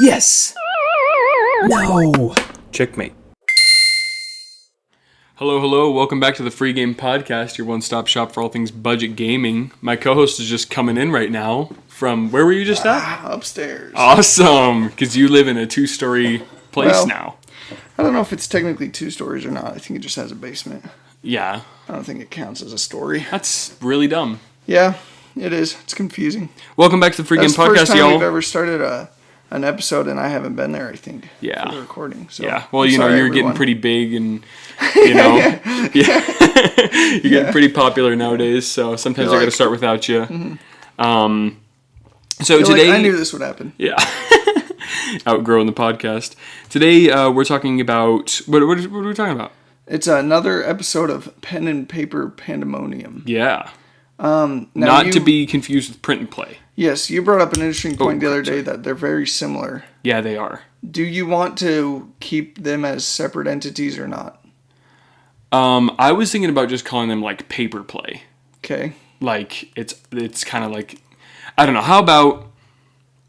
Yes! No! Checkmate. Hello, welcome back to the Free Game Podcast, your one-stop shop for all things budget gaming. My co-host is just coming in right now from, where were you just at? Upstairs. Awesome, because you live in a 2-story place now. I don't know if it's technically 2 stories or not. I think it just has a basement. Yeah. I don't think it counts as a story. That's really dumb. Yeah, it is. It's confusing. Welcome back to the Free Game Podcast, y'all. That's the first time we've ever started an episode, and I haven't been there, I think, for the recording. So yeah, well, you're getting pretty big, and, you're getting pretty popular nowadays, so sometimes I got to start without you. Mm-hmm. So today... I knew this would happen. Yeah. Outgrowing the podcast. Today, we're talking about... What are we talking about? It's another episode of Pen and Paper Pandemonium. Yeah. Not to be confused with Print and Play. Yes, you brought up an interesting point the other day that they're very similar. Yeah, they are. Do you want to keep them as separate entities or not? I was thinking about just calling them like Paper Play. Okay. Like, it's kind of like... I don't know. How about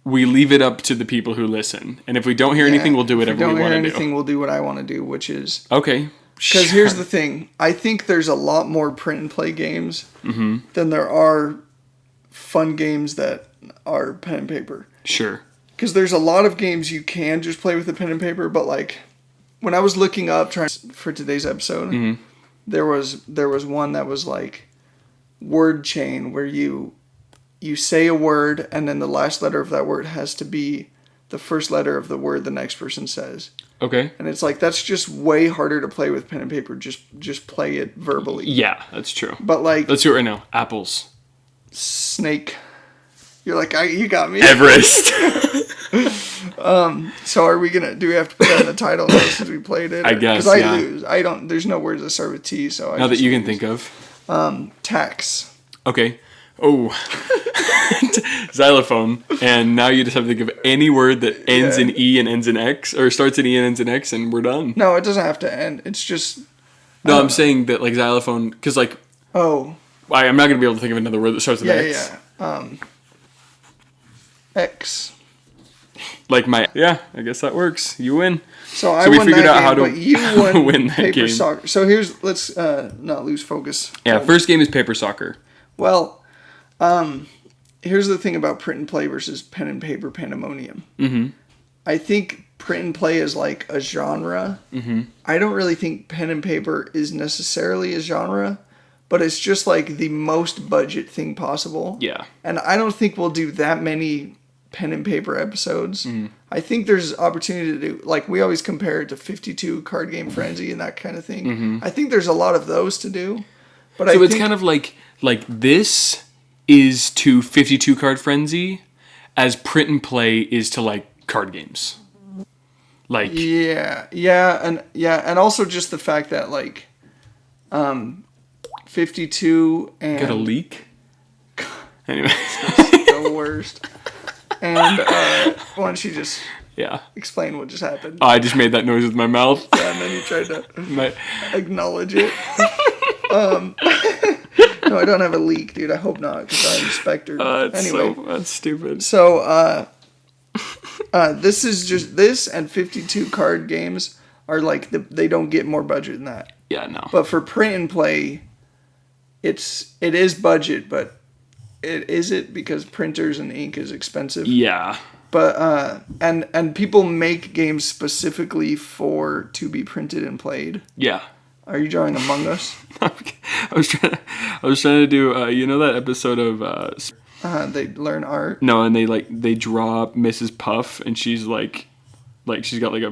we leave it up to the people who listen? And if we don't hear anything, we'll do whatever we want to do. If we don't hear anything, we'll do what I want to do, which is... Okay. Because here's the thing. I think there's a lot more print and play games than there are fun games that are pen and paper. Sure. Because there's a lot of games you can just play with the pen and paper, but like when I was looking up for today's episode, there was one that was like word chain where you say a word and then the last letter of that word has to be the first letter of the word the next person says. Okay. And it's like, that's just way harder to play with pen and paper. Just play it verbally. Yeah, that's true. But like... Let's do it right now. Apples. Snake. You're like, you got me. Everest. So are we do we have to put that in the title now since we played it? I guess, Because I lose. there's no words that start with T, so Now that you can think of. Tax. Okay. Oh. Xylophone. And now you just have to think of any word that ends in E and ends in X, or starts in E and ends in X, and we're done. No, it doesn't have to end. It's just... No, I'm saying that like xylophone, because like... Oh. I'm not going to be able to think of another word that starts with X. Yeah. X. Like I guess that works. You win. So I won figured that out game, how to but you won win that paper game. soccer. So let's not lose focus. Yeah, first game is paper soccer. Well, here's the thing about print and play versus pen and paper Pandemonium. Mm-hmm. I think print and play is like a genre. Mm-hmm. I don't really think pen and paper is necessarily a genre, but it's just like the most budget thing possible. Yeah. And I don't think we'll do that many pen and paper episodes. I think there's opportunity to do, like we always compare it to 52 Card Game Frenzy and that kind of thing. I think there's a lot of those to do. But So it's kind of like this is to 52 Card Frenzy as print and play is to like card games. Like and also just the fact that like 52 and got a leak? Anyway. the worst. And why don't you just explain what just happened? Oh, I just made that noise with my mouth. Yeah, and then you tried to acknowledge it. No, I don't have a leak, dude. I hope not, because I'm Spectre. Anyway. That's stupid. So, this and 52 card games are like, they don't get more budget than that. Yeah, no. But for print and play, it is budget, but is it because printers and ink is expensive? Yeah. But and people make games specifically to be printed and played. Yeah. Are you drawing Among Us? I was trying to do that episode of they learn art. No, and they draw Mrs. Puff, and she's like she's got like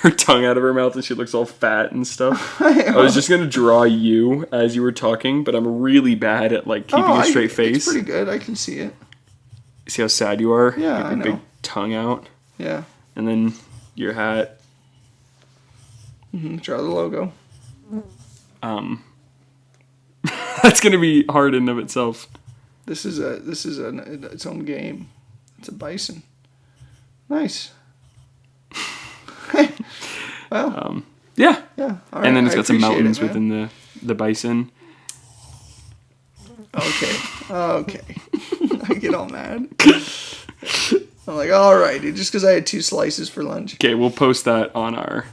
her tongue out of her mouth, and she looks all fat and stuff. I was just gonna draw you as you were talking, but I'm really bad at like keeping a straight face. It's pretty good. I can see it. See how sad you are? Yeah, you have your big tongue out. Yeah. And then your hat. Draw the logo. That's gonna be hard in and of itself. This is its own game. It's a bison. Nice. Well. Yeah. Yeah. All right. And then it's got some mountains within the bison. Okay. I get all mad. I'm like, all right, dude, just because I had 2 slices for lunch. Okay, we'll post that on our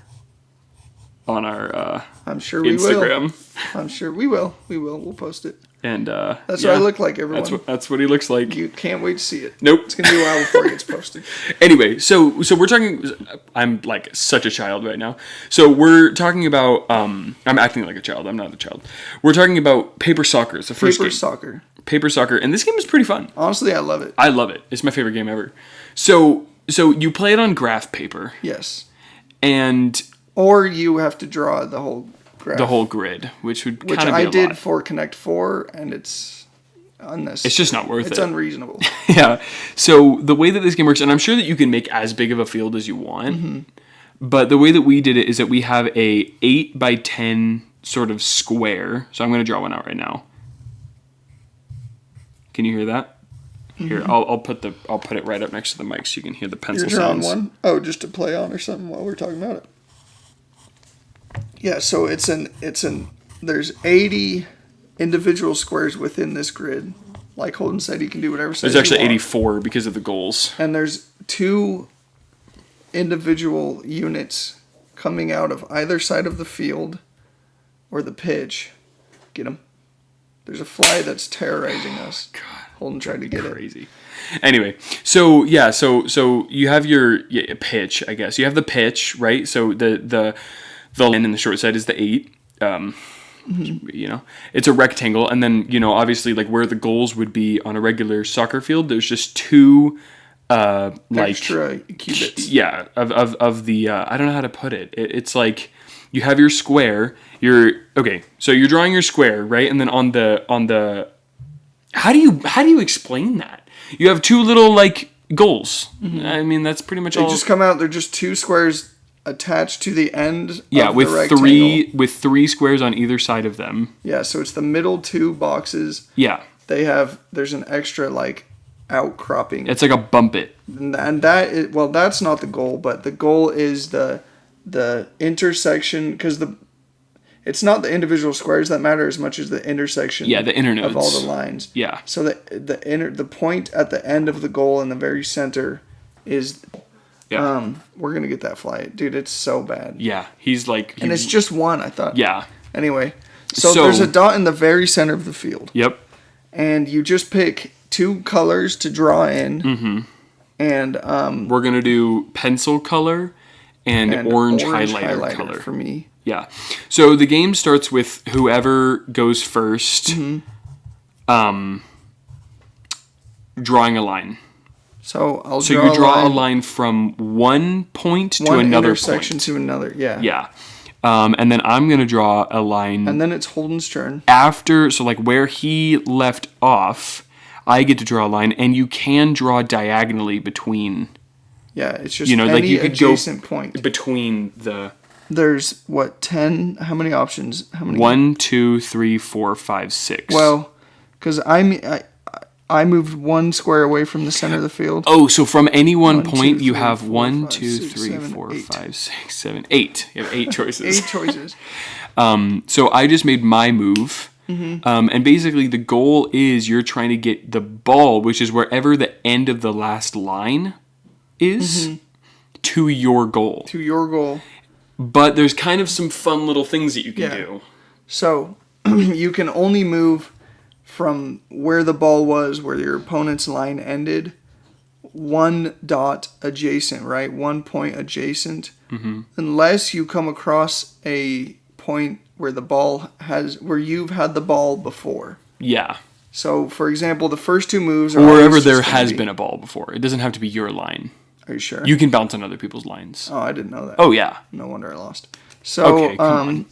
I'm sure Instagram. We will. I'm sure we will. We'll post it. And that's what I look like, everyone. That's what he looks like. You can't wait to see it. Nope. It's gonna be a while before it gets posted. Anyway, so we're talking. I'm like such a child right now. So we're talking about. I'm acting like a child. I'm not a child. We're talking about Paper Soccer. It's the first game. Paper Soccer, and this game is pretty fun. Honestly, I love it. I love it. It's my favorite game ever. So you play it on graph paper. Yes. Or you have to draw the whole graph. The whole grid, which would kind of be a lot. Which I did for Connect 4, and it's unnecessary. It's just not worth it. It's unreasonable. Yeah. So the way that this game works, and I'm sure that you can make as big of a field as you want, but the way that we did it is that we have a 8 by 10 sort of square. So I'm going to draw one out right now. Can you hear that? Here, I'll put it right up next to the mic so you can hear the pencil sounds. You're drawing one? Oh, just to play on or something while we're talking about it. Yeah, so there's 80 individual squares within this grid. Like Holden said, you can do whatever size. There's actually 84 because of the goals. And there's 2 individual units coming out of either side of the field or the pitch. Get them. There's a fly that's terrorizing us. God, Holden tried to get it. Crazy. Anyway, so yeah, so you have your pitch, I guess. You have the pitch, right? So the line in the short side is the 8. You know, it's a rectangle, and then obviously like where the goals would be on a regular soccer field, there's just 2 extra cubits. Yeah, of the I don't know how to put it. It's like you have your square. So you're drawing your square, right? And then on the how do you explain that? You have 2 little like goals. I mean, that's pretty much all. They just come out. They're just 2 squares attached to the end of with the rectangle. with 3 squares on either side of them. Yeah, so it's the middle 2 boxes. Yeah. There's an extra like outcropping. It's like a bump it. And that's not the goal, but the goal is the intersection, because it's not the individual squares that matter as much as the intersection. Yeah, the internodes of all the lines. Yeah. So the point at the end of the goal in the very center is. Yeah. We're gonna get that fly, dude. It's so bad. Yeah, and it's just one. I thought. Yeah. Anyway, so there's a dot in the very center of the field. Yep. And you just pick 2 colors to draw in. And we're gonna do pencil color and orange highlighter color for me. Yeah. So the game starts with whoever goes first, drawing a line. So you draw a line from one point to another intersection to another. Yeah. Yeah. And then I'm gonna draw a line. And then it's Holden's turn. So like where he left off, I get to draw a line, and you can draw diagonally between. Yeah, it's just any you could adjacent point between the. There's 10? How many options? How many? 1, 2, 3, 4, 5, 6. Well, because I moved 1 square away from the center of the field. Oh, so from any one point you have 1, 2, 3, 4, 5, 6, 7, 8. You have 8 choices. 8 choices. So I just made my move. And basically the goal is you're trying to get the ball, which is wherever the end of the last line is, to your goal. To your goal. But there's kind of some fun little things that you can do. So you can only move from where the ball was, where your opponent's line ended, 1 dot adjacent, right? 1 point adjacent. Unless you come across a point where where you've had the ball before. Yeah. So, for example, the first 2 moves are... Or wherever there has been a ball before. It doesn't have to be your line. Are you sure? You can bounce on other people's lines. Oh, I didn't know that. Oh, yeah. No wonder I lost. So, okay, come on.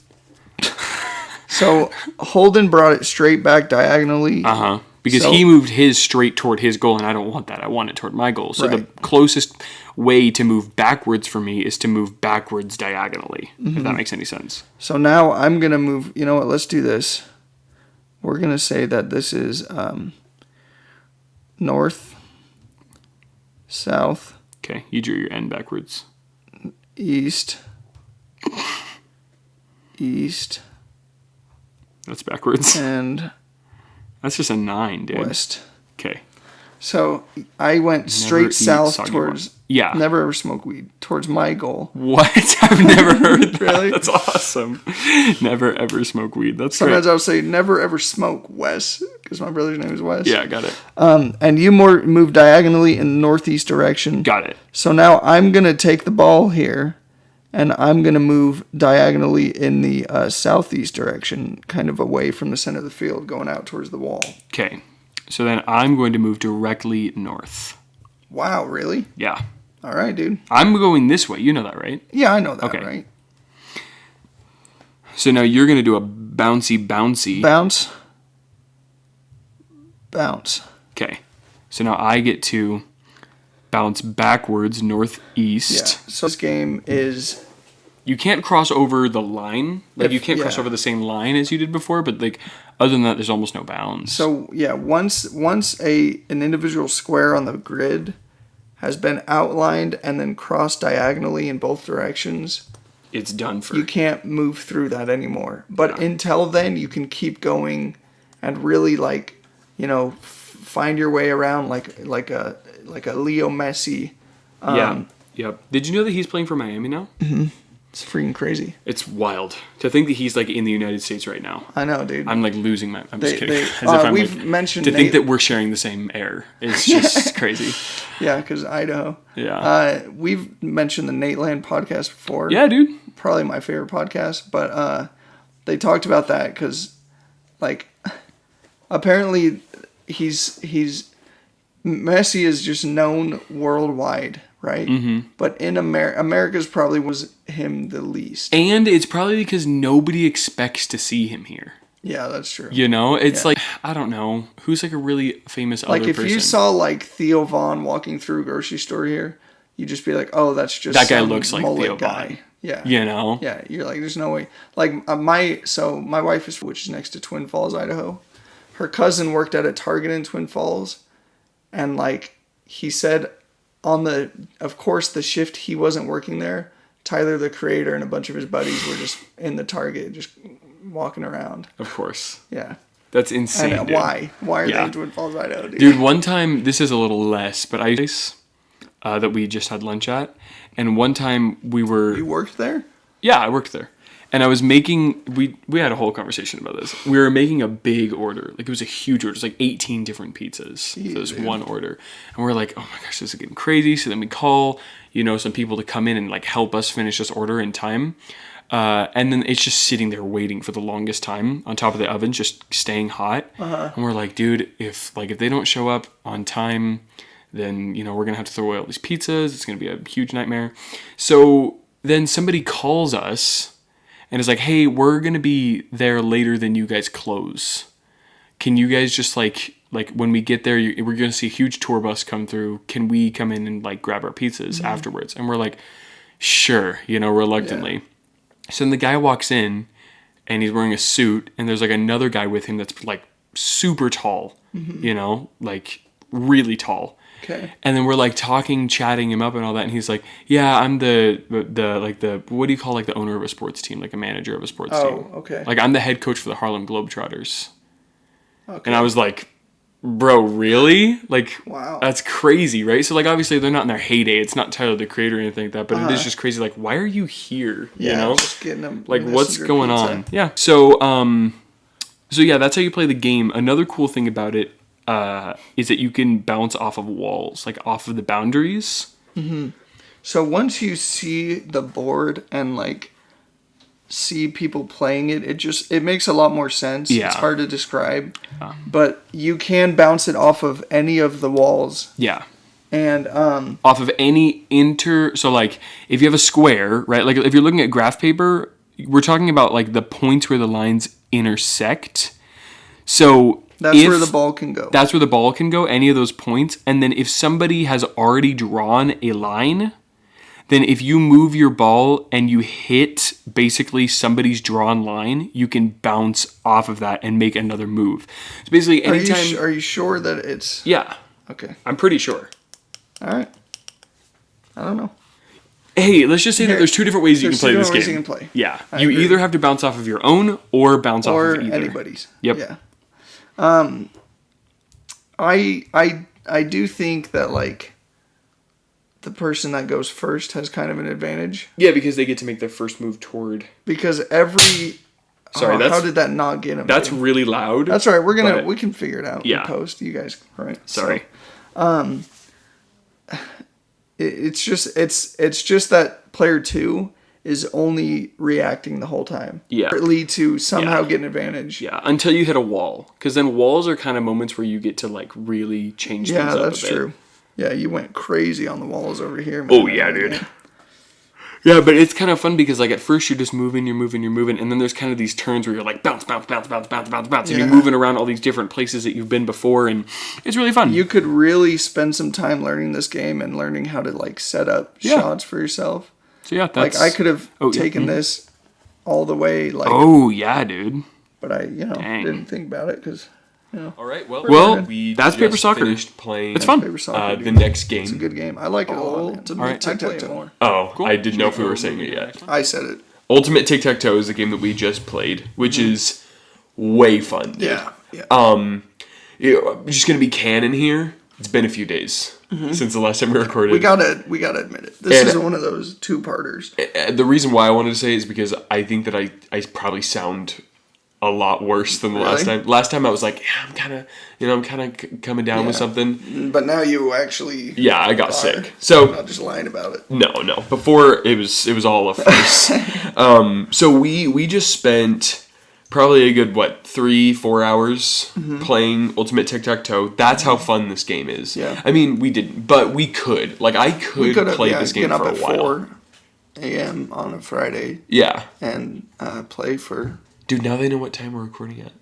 So Holden brought it straight back diagonally. Because he moved his straight toward his goal, and I don't want that. I want it toward my goal. So the closest way to move backwards for me is to move backwards diagonally, if that makes any sense. So now I'm going to move... You know what? Let's do this. We're going to say that this is north, south... Okay, you drew your end backwards. East. That's backwards. And that's just a 9, dude. west. Okay. So I went straight south towards. Yeah. Never ever smoke weed towards my goal. What? I've never heard that. Really? That's awesome. Never ever smoke weed. That's Sometimes great. I'll say never ever smoke Wes because my brother's name is Wes. Yeah, got it. And you move diagonally in the northeast direction. Got it. So now I'm gonna take the ball here, and I'm gonna move diagonally in the southeast direction, kind of away from the center of the field, going out towards the wall. Okay. So then I'm going to move directly north. Wow, really? Yeah. All right, dude. I'm going this way. You know that, right? Yeah, I know that, Okay. right? So now you're going to do a bouncy. Bounce. Okay. So now I get to bounce backwards northeast. Yeah. So this game is... You can't cross over the line. Like, you can't cross over the same line as you did before, but, like, other than that, there's almost no bounds. So, yeah, once an individual square on the grid has been outlined and then crossed diagonally in both directions, it's done for. You can't move through that anymore. But until then, you can keep going and really, like, you know, find your way around like a Leo Messi. Yeah. Yep. Did you know that he's playing for Miami now? Mm-hmm. It's freaking crazy. It's wild to think that he's like in the United States right now. I know, dude. I'm like losing my. I'm just kidding. We've mentioned to think that we're sharing the same air. It's just crazy. Yeah, because Idaho. Yeah. We've mentioned the Nateland podcast before. Yeah, dude. Probably my favorite podcast, but they talked about that because, like, apparently Messi is just known worldwide. Right? Mm-hmm. But in America's probably was him the least. And it's probably because nobody expects to see him here. Yeah, that's true. You know? It's like, I don't know. Who's like a really famous other person? Like if you saw like Theo Vaughn walking through a grocery store here, you'd just be like, oh, that's just that guy looks like Theo guy. Vaughn. Yeah. You know? Yeah, you're like, there's no way. Like my wife is, which is next to Twin Falls, Idaho. Her cousin worked at a Target in Twin Falls. And like he said, of course, the shift he wasn't working there, Tyler, the creator, and a bunch of his buddies were just in the Target, just walking around. Of course. Yeah. That's insane. And why? Why are they in Twin Falls, Idaho, dude? Dude, one time, this is a little less, but that we just had lunch at, and one time we were... You worked there? Yeah, I worked there. And I was making, we had a whole conversation about this. We were making a big order. Like, it was a huge order. It was like 18 different pizzas. Jeez, so it was one order. And we're like, oh my gosh, this is getting crazy. So then we call, some people to come in and like help us finish this order in time. And then it's just sitting there waiting for the longest time on top of the oven, just staying hot. Uh-huh. And we're like, dude, if they don't show up on time, then, we're going to have to throw away all these pizzas. It's going to be a huge nightmare. So then somebody calls us and it's like, hey, we're going to be there later than you guys close. Can you guys just like when we get there, we're going to see a huge tour bus come through. Can we come in and like grab our pizzas afterwards? And we're like, sure, reluctantly. Yeah. So then the guy walks in and he's wearing a suit and there's like another guy with him that's like super tall, like really tall. Okay. And then we're like chatting him up and all that, and he's like, "Yeah, I'm the what do you call like the owner of a sports team, like a manager of a sports team? Oh, okay. Like I'm the head coach for the Harlem Globetrotters." Okay. And I was like, "Bro, really? Like, wow, that's crazy, right?" So like obviously they're not in their heyday. It's not Tyler the Creator or anything like that, but it is just crazy. Like, why are you here? Yeah, just getting them. Like, what's going on? Yeah. So yeah, that's how you play the game. Another cool thing about it. Is that you can bounce off of walls, like off of the boundaries. Mm-hmm. So once you see the board and like see people playing it, it makes a lot more sense. Yeah. It's hard to describe, but you can bounce it off of any of the walls. Yeah. And off of any so like if you have a square, right? Like if you're looking at graph paper, we're talking about like the points where the lines intersect. So that's where the ball can go. That's where the ball can go, any of those points. And then if somebody has already drawn a line, then if you move your ball and you hit basically somebody's drawn line, you can bounce off of that and make another move. So basically anytime... Are you sure that it's... Yeah. Okay. I'm pretty sure. All right. I don't know. Hey, let's just say that there's two different ways you can play this game. You can play. Yeah. You either have to bounce off of your own or bounce off of either. Or anybody's. Yep. Yeah. I I do think that, like, the person that goes first has kind of an advantage. Yeah, because they get to make their first move toward... Because every... Sorry, how did that not get him? That's really loud. That's all right. We can figure it out. Yeah. In post. You guys, right? Sorry. So, it's just that player 2 is only reacting the whole time. Yeah. Partly to somehow get an advantage. Yeah, until you hit a wall. Because then walls are kind of moments where you get to, like, really change things up a bit. Yeah, that's true. Yeah, you went crazy on the walls over here. Man. Oh, yeah, dude. Yeah, but it's kind of fun because, like, at first you're just moving, and then there's kind of these turns where you're like bounce, and you're moving around all these different places that you've been before, and it's really fun. You could really spend some time learning this game and learning how to, like, set up shots for yourself. So, yeah, that's... Like, I could have taken this all the way, like... Oh, yeah, dude. But I, didn't think about it because... All right, well, that's Paper Soccer. Finished playing. It's fun. Paper Soccer, the next game. It's a good game. I like it a lot. All right, tic-tac-toe. Oh, cool. I didn't know if we were saying it yet. I said it. Ultimate Tic-Tac-Toe is the game that we just played, which is way fun. Dude. Yeah. I'm just gonna be canon here. It's been a few days since the last time we recorded. We gotta admit it. This is one of those two-parters. The reason why I wanted to say it is because I think that I probably sound a lot worse than the last time. Last time I was like, I'm kind of coming down with something. But now you actually... Yeah, I got sick. So I'm not just lying about it. No. Before, it was all a farce. So we just spent probably a good, 3-4 hours playing Ultimate Tic-Tac-Toe. That's how fun this game is. Yeah. I mean, we didn't, but we could. Like, I could play this game for a while. 4 a.m. on a Friday. Yeah. And play for... Dude, now they know what time we're recording at.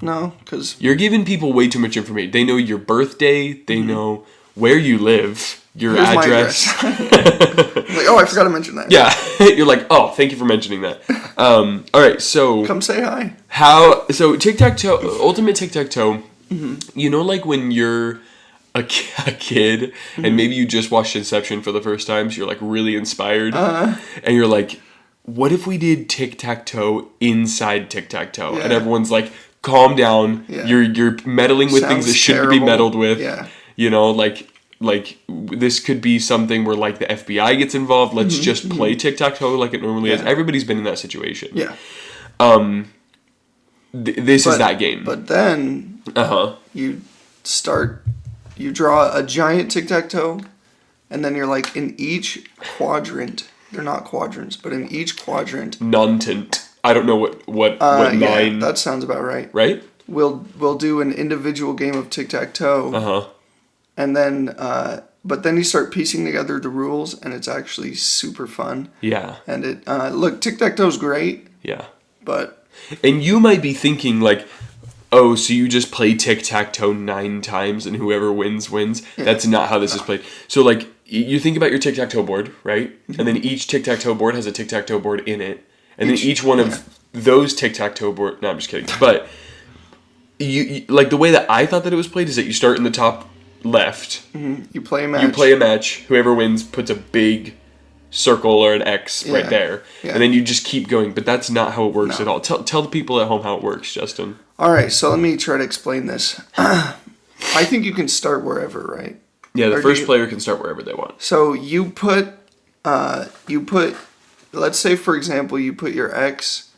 No, because... You're giving people way too much information. They know your birthday. They know where you live. Your address. Like, oh, I forgot to mention that. Yeah. You're like, oh, thank you for mentioning that. All right, so... Come say hi. So, Tic-Tac-Toe, Ultimate Tic-Tac-Toe, you know, like when you're a kid and maybe you just watched Inception for the first time, so you're like really inspired. And you're like... What if we did tic-tac-toe inside tic-tac-toe? Yeah. And everyone's like, calm down. Yeah. You're meddling with things that shouldn't be meddled with. Yeah. You know, like this could be something where like the FBI gets involved. Let's just play tic-tac-toe like it normally is. Everybody's been in that situation. Yeah. This is that game. But then you draw a giant tic-tac-toe, and then you're like in each quadrant. They're not quadrants, but in each quadrant... Non-tint. I don't know what nine... Yeah, that sounds about right. Right? We'll do an individual game of tic-tac-toe. And then... but then you start piecing together the rules, and it's actually super fun. Yeah. And it... look, tic-tac-toe's great. Yeah. But... And you might be thinking, like... Oh, so you just play tic-tac-toe 9 times, and whoever wins. Yeah. That's not how this is played. So, like... You think about your tic-tac-toe board, right? And then each tic-tac-toe board has a tic-tac-toe board in it. And then each one of those tic-tac-toe board... No, I'm just kidding. But you like the way that I thought that it was played is that you start in the top left. You play a match. Whoever wins puts a big circle or an X right there. Yeah. And then you just keep going. But that's not how it works at all. Tell the people at home how it works, Justin. All right, so let me try to explain this. I think you can start wherever, right? Yeah, the first player can start wherever they want. So you put, let's say for example, you put your X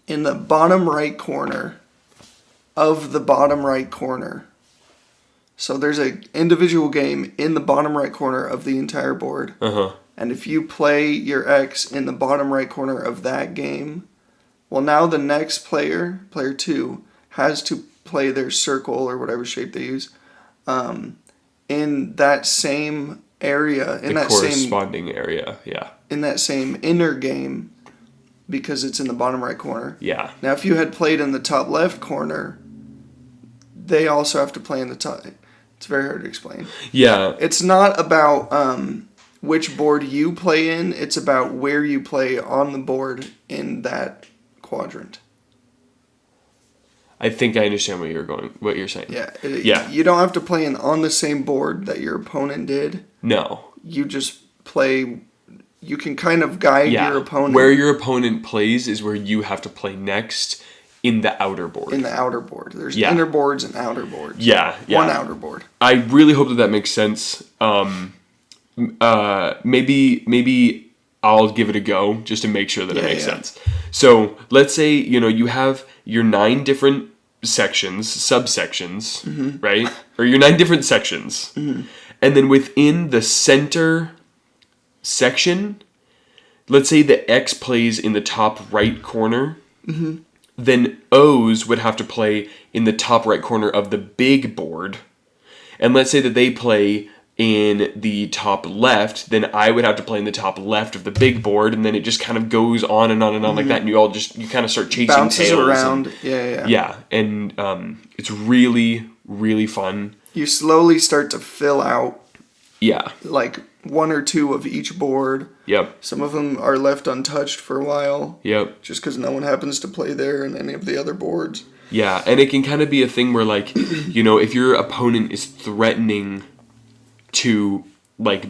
in the bottom right corner of the bottom right corner. So there's an individual game in the bottom right corner of the entire board. And if you play your X in the bottom right corner of that game, well now the next player, player 2, has to play their circle or whatever shape they use. In that same area, in that corresponding area, yeah. In that same inner game, because it's in the bottom right corner. Yeah. Now, if you had played in the top left corner, they also have to play in the top. It's very hard to explain. Yeah. It's not about which board you play in. It's about where you play on the board in that quadrant. I think I understand what you're saying. Yeah. You don't have to play on the same board that your opponent did. No. You just play... You can kind of guide your opponent. Where your opponent plays is where you have to play next in the outer board. In the outer board. There's inner boards and outer boards. Yeah. One outer board. I really hope that makes sense. Maybe I'll give it a go just to make sure that it makes sense. So let's say, you have your 9 different subsections, right? Or your 9 different sections. And then within the center section, let's say the X plays in the top right corner. Then O's would have to play in the top right corner of the big board. And let's say that they play in the top left, then I would have to play in the top left of the big board, and then it just kind of goes on and on and on like that, and you kind of start chasing bounces tails. Around. Yeah, and it's really, really fun. You slowly start to fill out like 1 or 2 of each board. Yep. Some of them are left untouched for a while. Yep. Just because no one happens to play there in any of the other boards. Yeah, and it can kind of be a thing where, like, if your opponent is threatening to, like,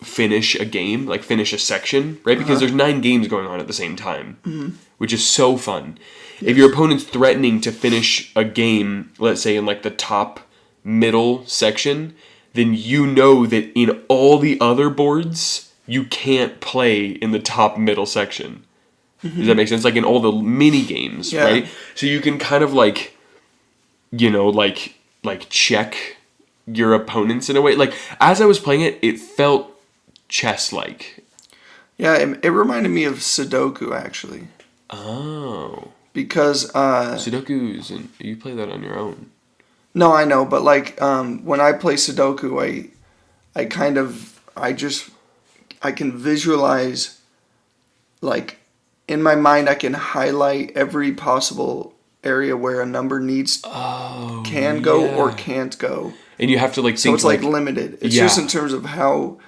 finish a game, like finish a section, right? Because there's 9 games going on at the same time, which is so fun. Yes. If your opponent's threatening to finish a game, let's say in, like, the top middle section, then that in all the other boards, you can't play in the top middle section. Does that make sense? Like in all the mini games, right? So you can kind of like check your opponents in a way. Like as I was playing it, it felt chess-like. Yeah, it reminded me of Sudoku actually. Oh. Because Sudoku's and you play that on your own. No, I know, but like when I play Sudoku, I can visualize, like in my mind I can highlight every possible area where a number can go or can't go. And you have to like think, so it's like limited. It's just in terms of how,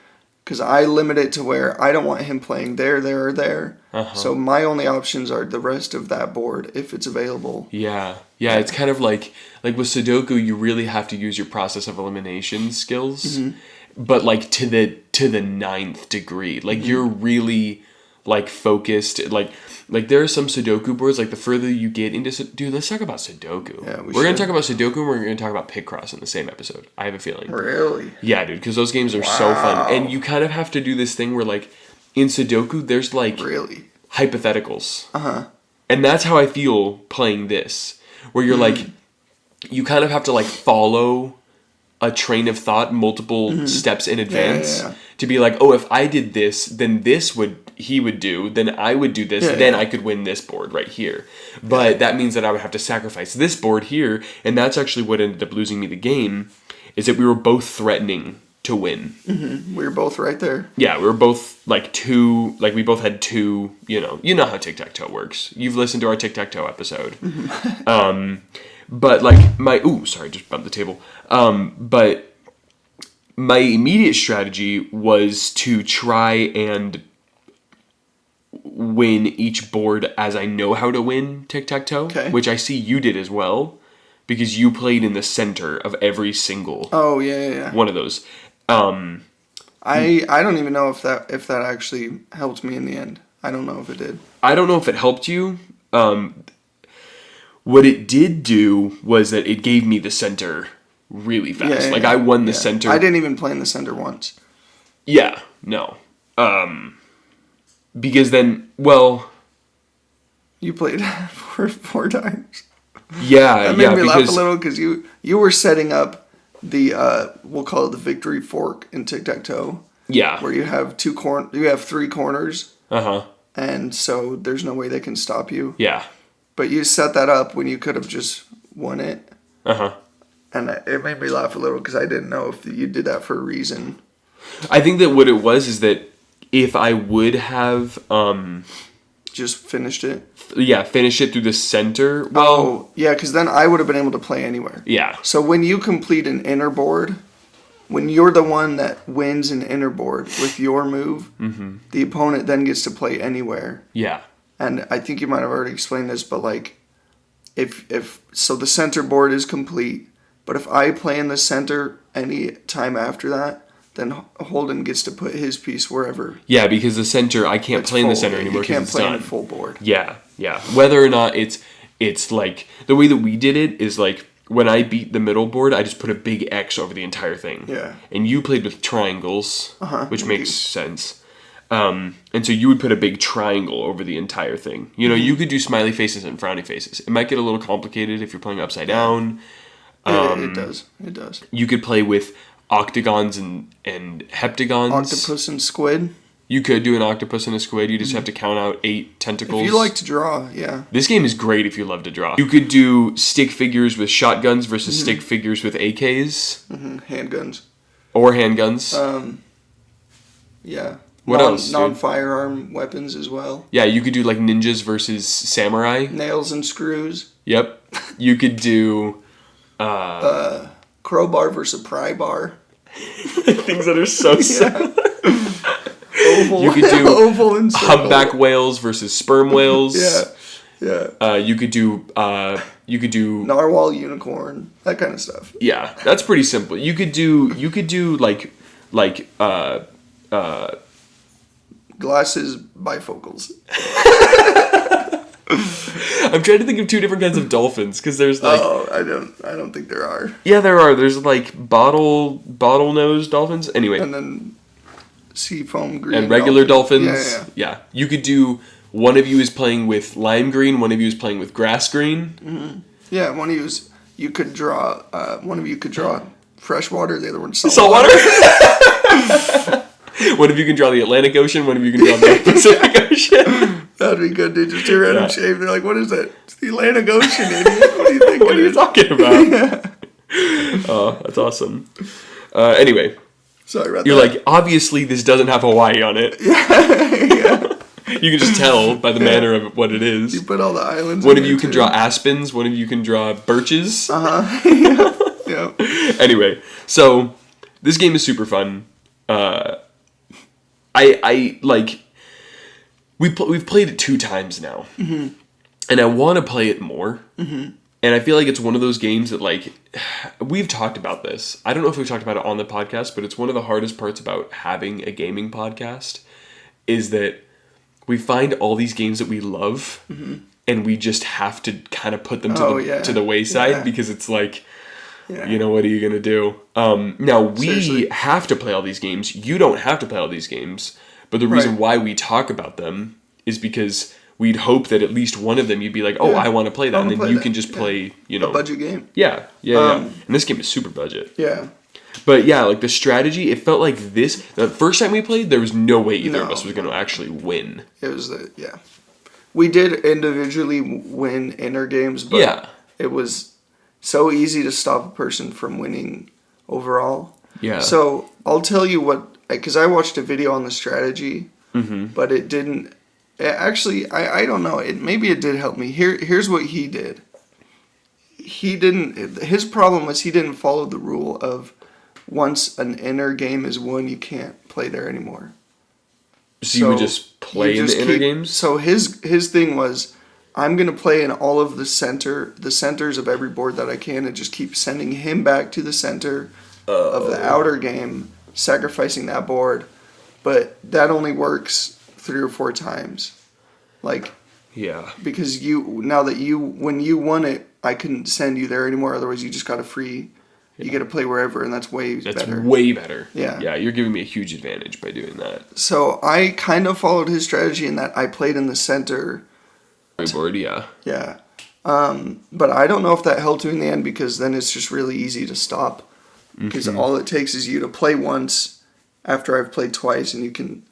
because I limit it to where I don't want him playing there, or there. So my only options are the rest of that board if it's available. Yeah, it's kind of like with Sudoku, you really have to use your process of elimination skills, but like to the 9th degree. Like you're really like focused. Like there are some Sudoku boards. Like the further you get into, dude, let's talk about Sudoku. Yeah, we're gonna talk about Sudoku, and we're gonna talk about Picross in the same episode. I have a feeling. Really? Yeah, dude, because those games are so fun, and you kind of have to do this thing where like in Sudoku, there's like hypotheticals. And that's how I feel playing this, where you're like, you kind of have to like follow a train of thought multiple steps in advance to be like, oh, if I did this, then he would do, then I would do this, then I could win this board right here. But that means that I would have to sacrifice this board here, and that's actually what ended up losing me the game, is that we were both threatening to win. We were both right there. Yeah, we were both like we both had 2, you know how tic-tac-toe works. You've listened to our tic-tac-toe episode. But like just bumped the table. But my immediate strategy was to try and win each board as I know how to win tic-tac-toe, which I see you did as well, because you played in the center of every single one of those. I don't even know if that actually helped me in the end. I don't know if it did. I don't know if it helped you. What it did do was that it gave me the center really fast. I won the center. I didn't even play in the center once. Yeah, no. Because then, you played four times. Yeah, that made me laugh a little because you were setting up the we'll call it the victory fork in tic-tac-toe. Yeah, where you have 3 corners. And so there's no way they can stop you. Yeah, but you set that up when you could have just won it. And it made me laugh a little because I didn't know if you did that for a reason. I think that what it was is that if I would have just finished it. Yeah, finish it through the center. Well, because then I would have been able to play anywhere. Yeah. So when you complete an inner board, when you're the one that wins an inner board with your move, the opponent then gets to play anywhere. Yeah. And I think you might have already explained this, but like, if so, the center board is complete. But if I play in the center any time after that, then Holden gets to put his piece wherever. Yeah, because the center, I can't play in the center anymore. You can't play in a full board. Yeah. Whether or not it's it's like, the way that we did it is like, when I beat the middle board, I just put a big X over the entire thing. Yeah. And you played with triangles, which makes sense. And so you would put a big triangle over the entire thing. You know, you could do smiley faces and frowny faces. It might get a little complicated if you're playing upside down. It does. It does. You could play with octagons and heptagons. Octopus and squid. You could do an octopus and a squid. You just have to count out 8 tentacles. If you like to draw, yeah. This game is great if you love to draw. You could do stick figures with shotguns versus stick figures with AKs. Handguns. Or handguns. Yeah. What else? Non-firearm weapons as well. Yeah, you could do like ninjas versus samurai. Nails and screws. Yep. You could do... crowbar versus pry bar. Things that are so simple. Oval. You could do oval and circle. humpback whales versus sperm whales. Yeah. You could do narwhal unicorn, that kind of stuff. Yeah, that's pretty simple. You could do like glasses bifocals. I'm trying to think of 2 different kinds of dolphins because there's like I don't think there are. Yeah, there are. There's like bottle nosed dolphins. Anyway, and then seafoam green and regular dolphins. Yeah. You could do, one of you is playing with lime green, one of you is playing with grass green. Yeah, one of you could draw freshwater, the other one salt Saltwater. One of you can draw the Atlantic Ocean, one of you can draw the Pacific Ocean. That'd be good, dude. Just do a random shape. They're like, what is that? It's the Atlantic Ocean, idiot. What do you think? What are you talking about? Oh, that's awesome. Anyway. Sorry about You're that. like, obviously this doesn't have Hawaii on it. Yeah. You can just tell by the manner of what it is. You put all the islands One of you can draw aspens, one of you can draw birches. Yeah. Anyway, so this game is super fun. I like, we've played it 2 times now. And I want to play it more. And I feel like it's one of those games that, like, we've talked about this. I don't know if we've talked about it on the podcast, but it's one of the hardest parts about having a gaming podcast is that we find all these games that we love and we just have to kind of put them to the wayside because it's like, you know, what are you going to do? Now, we have to play all these games. You don't have to play all these games. But the reason why we talk about them is because we'd hope that at least one of them you'd be like, I want to play that. And then you can just play, you know. A budget game. Yeah. And this game is super budget. Yeah. But yeah, like the strategy, it felt like this. The first time we played, there was no way either of us was going to actually win. It was we did individually win inner games, but it was so easy to stop a person from winning overall. Yeah. So I'll tell you what, because I watched a video on the strategy, but it didn't. Actually, I don't know. Maybe it did help me. Here's what he did. His problem was he didn't follow the rule of once an inner game is won, you can't play there anymore. So you would just play in the inner games? So his thing was, I'm going to play in all of the centers of every board that I can and just keep sending him back to the center of the outer game, sacrificing that board. But that only works 3 or 4 times. Like, because when you won it, I couldn't send you there anymore. Otherwise, you just got a free. You get to play wherever, and that's better. That's way better. Yeah. Yeah, you're giving me a huge advantage by doing that. So I kind of followed his strategy in that I played in the center. Board, yeah. Yeah. But I don't know if that held to in the end because then it's just really easy to stop. Because all it takes is you to play once after I've played twice, and you can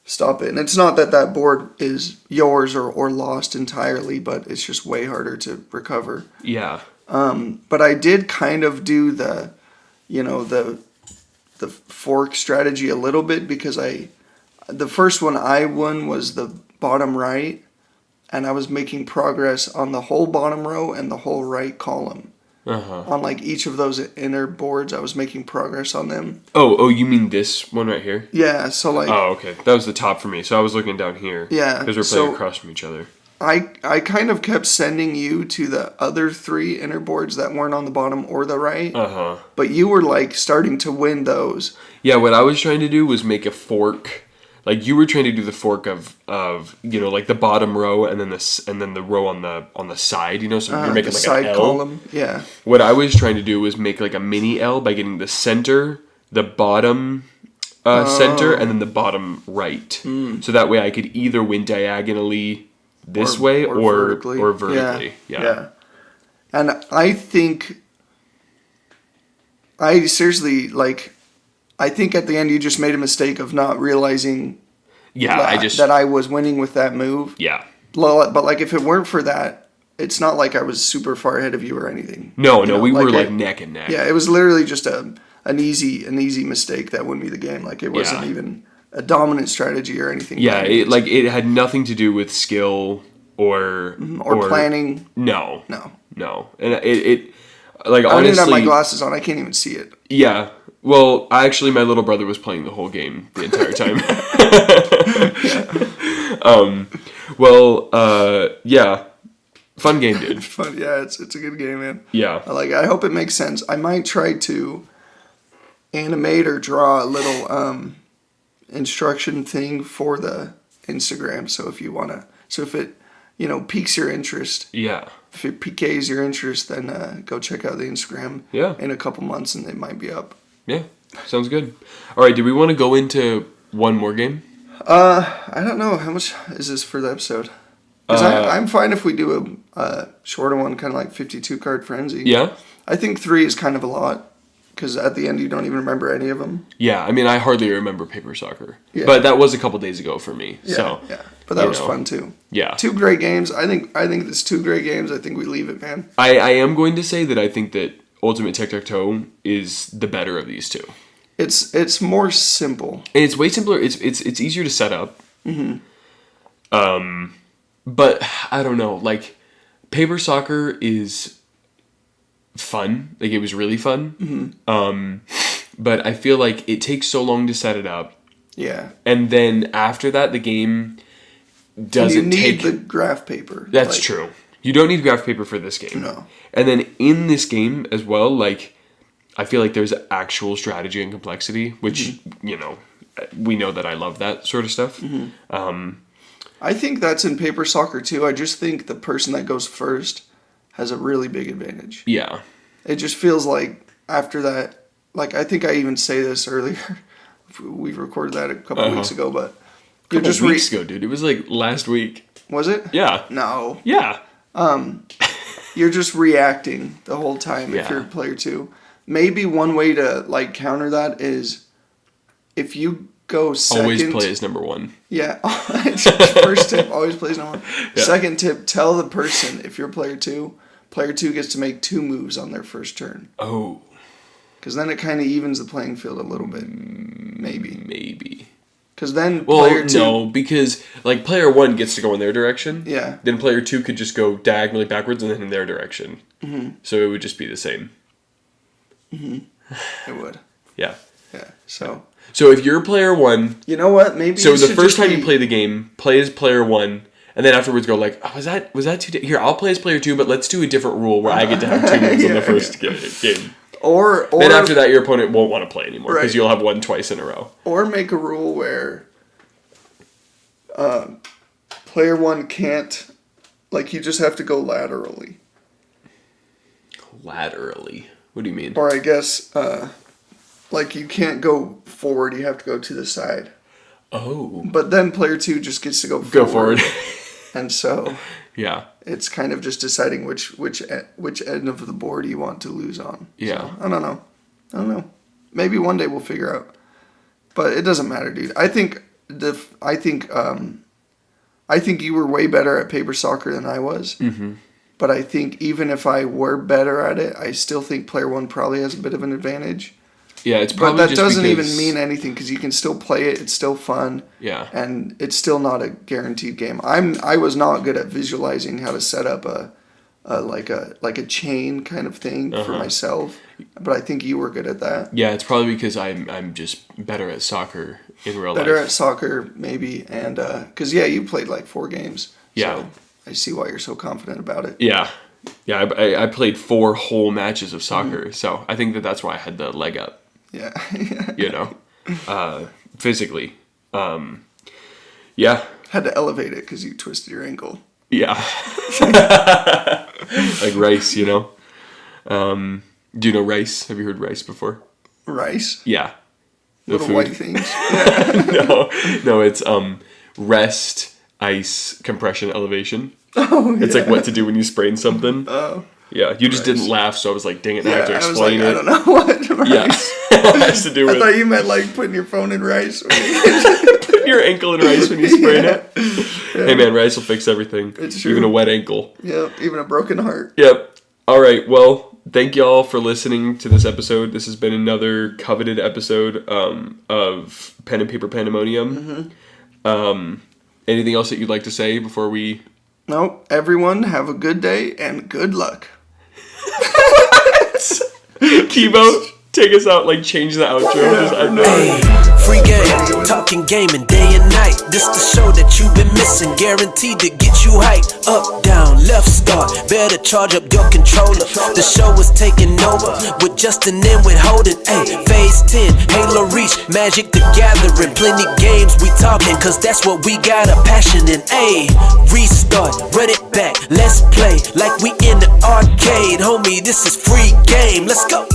stop it. And it's not that board is yours or lost entirely, but it's just way harder to recover. Yeah. But I did kind of do the fork strategy a little bit because the first one I won was the bottom right, and I was making progress on the whole bottom row and the whole right column. On like each of those inner boards, I was making progress on them. Oh, you mean this one right here? Yeah, so like... Oh, okay. That was the top for me, so I was looking down here. Yeah. Because we're playing across from each other. I kind of kept sending you to the other 3 inner boards that weren't on the bottom or the right. But you were like starting to win those. Yeah, what I was trying to do was make a fork, like you were trying to do the fork of like the bottom row and then the row on the side, so you're making like side an L. column. Yeah. What I was trying to do was make like a mini L by getting the center, the bottom center, and then the bottom right. So that way I could either win diagonally this way or vertically. Yeah. And I think I seriously I think at the end you just made a mistake of not realizing that I was winning with that move. Yeah. But like if it weren't for that, it's not like I was super far ahead of you or anything. No, we were like neck and neck. Yeah, it was literally just an easy mistake that won me the game. Like it wasn't even a dominant strategy or anything. Yeah, it had nothing to do with skill or planning. No. And it I honestly, don't even have my glasses on. I can't even see it. Yeah. Well, actually, my little brother was playing the whole game the entire time. Yeah. Fun game, dude. Fun. Yeah, it's a good game, man. Yeah. I hope it makes sense. I might try to animate or draw a little instruction thing for the Instagram. So if you if it piques your interest. Yeah. If it piques your interest, then go check out the Instagram. Yeah. In a couple months, and it might be up. Yeah. Sounds good. All right. Do we want to go into one more game? I don't know. How much is this for the episode? Because I'm fine if we do a shorter one, kind of like 52 card frenzy. Yeah. I think 3 is kind of a lot. Because at the end, you don't even remember any of them. Yeah, I mean, I hardly remember Paper Soccer. Yeah. But that was a couple days ago for me. Yeah. But that was fun, too. Yeah. 2 great games. I think it's 2 great games. I think we leave it, man. I am going to say that I think that Ultimate Tic-Tac-Toe is the better of these 2. It's more simple. And it's way simpler. It's easier to set up. Mm-hmm. But, I don't know. Like, Paper Soccer is fun. Like, it was really fun. Mm-hmm. But I feel like it takes so long to set it up. Yeah. And then after that, the game doesn't take... You need the graph paper. That's true. You don't need graph paper for this game. No. And then in this game as well, I feel like there's actual strategy and complexity, which, we know that I love that sort of stuff. Mm-hmm. I think that's in Paper Soccer, too. I just think the person that goes first has a really big advantage. Yeah. It just feels like after that, I think I even say this earlier. We recorded that a couple weeks ago, but a couple weeks ago, dude. It was last week. Was it? Yeah. No. Yeah. You're just reacting the whole time if you're player 2. Maybe one way to counter that is if you go second. Always play as number 1. Yeah. First tip, always play as number 1. Yeah. Second tip, tell the person if you're player 2 gets to make 2 moves on their first turn. Oh. Because then it kind of evens the playing field a little bit. Maybe. Because then player 2... no, because player 1 gets to go in their direction. Yeah. Then player 2 could just go diagonally backwards and then in their direction. Mm-hmm. So it would just be the same. Mm-hmm. It would. Yeah. Yeah. So if you're player 1... You know what? Maybe so the first time you play the game, play as player 1... And then afterwards go was that too... Here, I'll play as player 2, but let's do a different rule where I get to have 2 moves on the first game. Or then after that, your opponent won't want to play anymore because you'll have won twice in a row. Or make a rule where player 1 can't... you just have to go laterally. Laterally? What do you mean? Or I guess, you can't go forward, you have to go to the side. Oh. But then player 2 just gets to go forward. And so... Yeah. It's kind of just deciding which end of the board you want to lose on. Yeah. So, I don't know. Maybe one day we'll figure out. But it doesn't matter, dude. I think you were way better at Paper Soccer than I was. Mm-hmm. But I think even if I were better at it, I still think player 1 probably has a bit of an advantage. Yeah, it's probably but that doesn't even mean anything because you can still play it. It's still fun. Yeah, and it's still not a guaranteed game. I was not good at visualizing how to set up a chain kind of thing for myself, but I think you were good at that. Yeah, it's probably because I'm just better at soccer in real life. Better at soccer maybe, and because you played 4 games. Yeah, so I see why you're so confident about it. Yeah. Yeah, I played 4 whole matches of soccer, so I think that's why I had the leg up. Yeah. Physically. Yeah. Had to elevate it because you twisted your ankle. Yeah. Like rice, you know? Do you know rice? Have you heard rice before? Rice? Yeah. Little white things. Yeah. No, it's rest, ice, compression, elevation. Oh, yeah. It's like what to do when you sprain something. Oh. Yeah, you just didn't laugh, so I was like, dang it, I have to I was explain like, it. I don't know what rice. Yeah. It has to do with I thought you meant like putting your phone in rice. putting your ankle in rice when you sprain it. Yeah. Hey man, rice will fix everything. It's true. Even a wet ankle. Yep, even a broken heart. Yep. All right, well, thank y'all for listening to this episode. This has been another coveted episode of Pen and Paper Pandemonium. Mm-hmm. Anything else that you'd like to say before we... No, everyone have a good day and good luck. Kibo, take us out, like change the outro. Free game, talking gaming day and night. This the show that you've been missing, guaranteed to get you hyped. Up, down, left, start, better charge up your controller. The show is taking over with Justin and with Holden. Phase 10, Halo Reach, Magic the Gathering. Plenty games we talking, cause that's what we got a passion in. Restart, run it back, let's play like we in the arcade. Homie, this is free game, let's go.